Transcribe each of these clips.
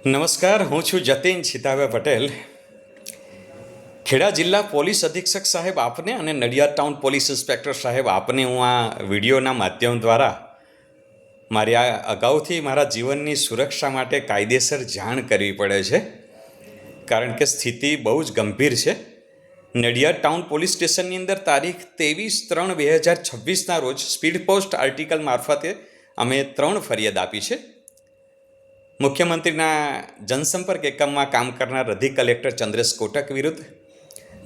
નમસ્કાર, હું છું જતીન છીતાભાઈ પટેલ. ખેડા જિલ્લા પોલીસ અધિક્ષક સાહેબ આપને અને નડિયાદ ટાઉન પોલીસ ઇન્સ્પેક્ટર સાહેબ આપને હું આ વિડીયોના માધ્યમ દ્વારા મારી આ અગાઉથી મારા જીવનની સુરક્ષા માટે કાયદેસર જાણ કરવી પડે છે, કારણ કે સ્થિતિ બહુ જ ગંભીર છે. નડિયાદ ટાઉન પોલીસ સ્ટેશનની અંદર તારીખ 23/3/2026ના રોજ સ્પીડ પોસ્ટ આર્ટિકલ મારફતે અમે 3 ફરિયાદ આપી છે. મુખ્યમંત્રીના જનસંપર્ક એકમમાં કામ કરનાર અધિક કલેક્ટર ચંદ્રેશ કોટક વિરુદ્ધ,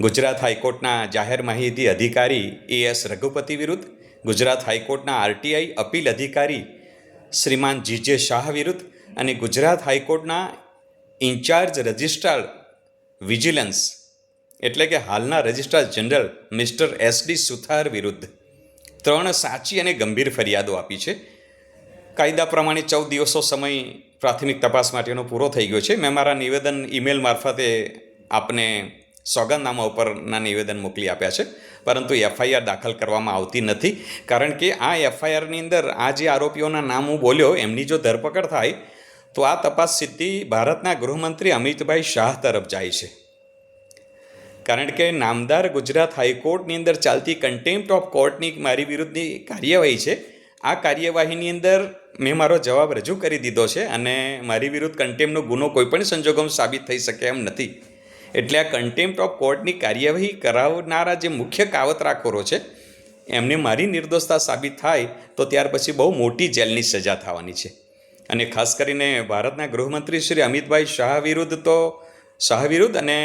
ગુજરાત હાઈકોર્ટના જાહેર માહિતી અધિકારી AS રઘુપતિ વિરુદ્ધ, ગુજરાત હાઈકોર્ટના RTI અપીલ અધિકારી શ્રીમાન GJ શાહ વિરુદ્ધ અને ગુજરાત હાઈકોર્ટના ઇન્ચાર્જ રજિસ્ટ્રાર વિજિલન્સ એટલે કે હાલના registrar general mister SD Suthar વિરુદ્ધ 3 સાચી અને ગંભીર ફરિયાદો આપી છે. કાયદા પ્રમાણે 14 દિવસો સમય પ્રાથમિક તપાસ માટેનો પૂરો થઈ ગયો છે. મેં મારા નિવેદન ઈમેલ મારફતે આપને સોગંદનામા ઉપરના નિવેદન મોકલી આપ્યા છે, પરંતુ FIR દાખલ કરવામાં આવતી નથી, કારણ કે આ FIRની અંદર આ જે આરોપીઓના નામ હું બોલ્યો એમની જો ધરપકડ થાય તો આ તપાસ સીધી ભારતના ગૃહમંત્રી અમિતભાઈ શાહ તરફ જાય છે, કારણ કે નામદાર ગુજરાત હાઈકોર્ટની અંદર ચાલતી કન્ટેમ્પ્ટ ઓફ કોર્ટની મારી વિરુદ્ધની કાર્યવાહી છે. આ કાર્યવાહીની અંદર મેં મારો જવાબ રજૂ કરી દીધો છે અને મારી વિરુદ્ધ કન્ટેમ્પ્ટનો ગુનો કોઈપણ સંજોગોમાં સાબિત થઈ શકે એમ નથી. એટલે આ કન્ટેમ્પ્ટ ઓફ કોર્ટની કાર્યવાહી કરાવનારા જે મુખ્ય કાવતરાખોરો છે એમને મારી નિર્દોષતા સાબિત થાય તો ત્યાર પછી બહુ મોટી જેલની સજા થવાની છે. અને ખાસ કરીને ભારતના ગૃહમંત્રી શ્રી અમિતભાઈ શાહ વિરુદ્ધ અને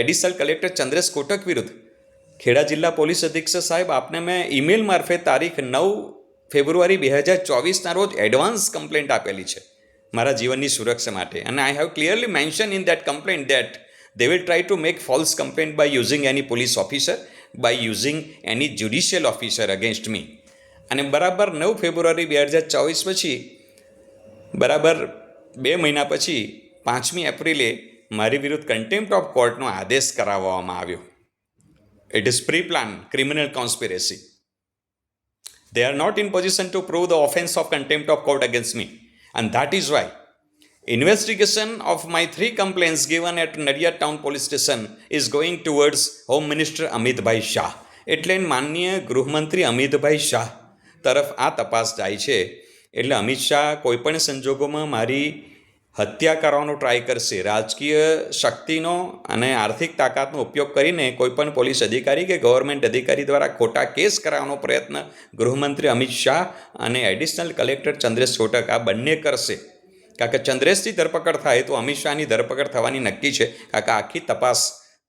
એડિશનલ કલેક્ટર ચંદ્રેશ કોટક વિરુદ્ધ ખેડા જિલ્લા પોલીસ અધિક્ષક સાહેબ આપને મેં ઈમેલ મારફતે તારીખ 9 ફેબ્રુઆરી 2024ના રોજ એડવાન્સ કમ્પ્લેન્ટ આપેલી છે મારા જીવનની સુરક્ષા માટે. અને I have clearly mention in that complaint that they will try to make false complaint by using any police officer, by using any judicial officer against me. અને બરાબર 9 ફેબ્રુઆરી 2024 પછી, બરાબર 2 મહિના પછી 5મી એપ્રિલે મારી વિરુદ્ધ કન્ટેમ્પ્ટ ઓફ કોર્ટનો આદેશ કરાવવામાં આવ્યો. It is pre-planned criminal conspiracy. They are not in position to prove the offense of contempt of court against me. And that is why investigation of my 3 complaints given at Nadiad Town Police Station is going towards Home Minister Amitbhai Shah. એટલે માનનીય ગૃહમંત્રી અમિતભાઈ શાહ તરફ આ તપાસ જાય છે. એટલે અમિત શાહ કોઈપણ સંજોગોમાં મારી હત્યા કરવાનો ટ્રાય કરશે. રાજકીય શક્તિનો અને આર્થિક તાકાતનો ઉપયોગ કરીને કોઈપણ પોલીસ અધિકારી કે ગવર્મેન્ટ અધિકારી દ્વારા ખોટા કેસ કરાવવાનો પ્રયત્ન ગૃહમંત્રી અમિત શાહ અને એડિશનલ કલેક્ટર ચંદ્રેશ કોટક આ બંને કરશે. કારણ કે ચંદ્રેશની ધરપકડ થાય તો અમિત શાહની ધરપકડ થવાની નક્કી છે, કારણ કે આખી તપાસ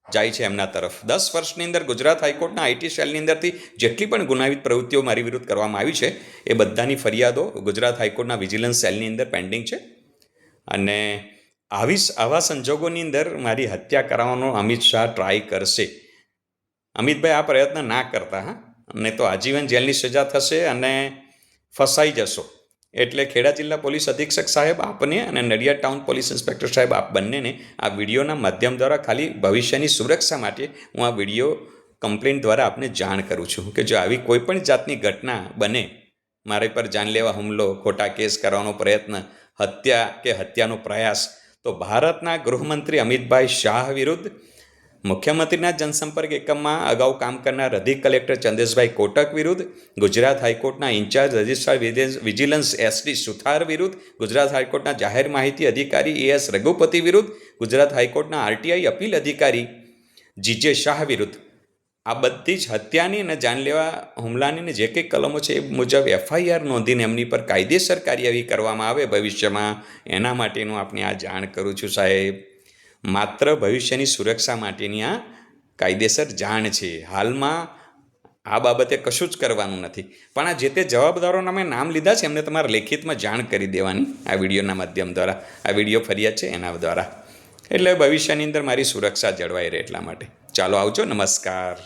જાય છે એમના તરફ. 10 વર્ષની અંદર ગુજરાત હાઈકોર્ટના IT સેલની અંદરથી જેટલી પણ ગુનાહિત પ્રવૃત્તિઓ મારી વિરુદ્ધ કરવામાં આવી છે એ બધાની ફરિયાદો ગુજરાત હાઈકોર્ટના વિજિલન્સ સેલની અંદર પેન્ડિંગ છે. અને આવા સંજોગોની અંદર મારી હત્યા કરાવવાનો અમિત શાહ ટ્રાય કરશે. અમિતભાઈ આ પ્રયત્ન ના કરતા, નહીં તો આજીવન જેલની સજા થશે અને ફસાઈ જશો. એટલે ખેડા જિલ્લા પોલીસ અધિક્ષક સાહેબ આપને અને નડિયાદ ટાઉન પોલીસ ઇન્સ્પેક્ટર સાહેબ આપ બંનેને આ વિડીયોના માધ્યમ દ્વારા ખાલી ભવિષ્યની સુરક્ષા માટે હું આ વિડીયો કમ્પ્લેન્ટ દ્વારા આપને જાણ કરું છું કે જો આવી કોઈ પણ જાતની ઘટના બને, મારી પર જાનલેવા હુમલો, ખોટા કેસ કરવાનો પ્રયત્ન, હત્યા કે હત્યાનો પ્રયાસ, તો ભારતના ગૃહમંત્રી અમિતભાઈ શાહ વિરુદ્ધ, મુખ્યમંત્રીના જનસંપર્ક એકમમાં અગાઉ કામ કરનાર અધિક કલેક્ટર ચંદ્રેશભાઈ કોટક વિરુદ્ધ, ગુજરાત હાઈકોર્ટના in-charge registrar vigilance SD Suthar વિરુદ્ધ, ગુજરાત હાઈકોર્ટના જાહેર માહિતી અધિકારી AS રઘુપતિ વિરુદ્ધ, ગુજરાત હાઈકોર્ટના RTI અપીલ અધિકારી GJ શાહ વિરુદ્ધ આ બધી જ હત્યાની અને જાનલેવા હુમલાની જે કંઈ કલમો છે એ મુજબ FIR નોંધીને એમની પર કાયદેસર કાર્યવાહી કરવામાં આવે ભવિષ્યમાં, એના માટેનું આપણે આ જાણ કરું છું સાહેબ. માત્ર ભવિષ્યની સુરક્ષા માટેની આ કાયદેસર જાણ છે. હાલમાં આ બાબતે કશું જ કરવાનું નથી, પણ આ જે તે જવાબદારોના મેં નામ લીધા છે એમને તમારે લેખિતમાં જાણ કરી દેવાની આ વિડીયોના માધ્યમ દ્વારા. આ વિડીયો ફરિયાદ છે એના દ્વારા, એટલે ભવિષ્યની અંદર મારી સુરક્ષા જળવાઈ રહે એટલા માટે. ચાલો આવજો. નમસ્કાર.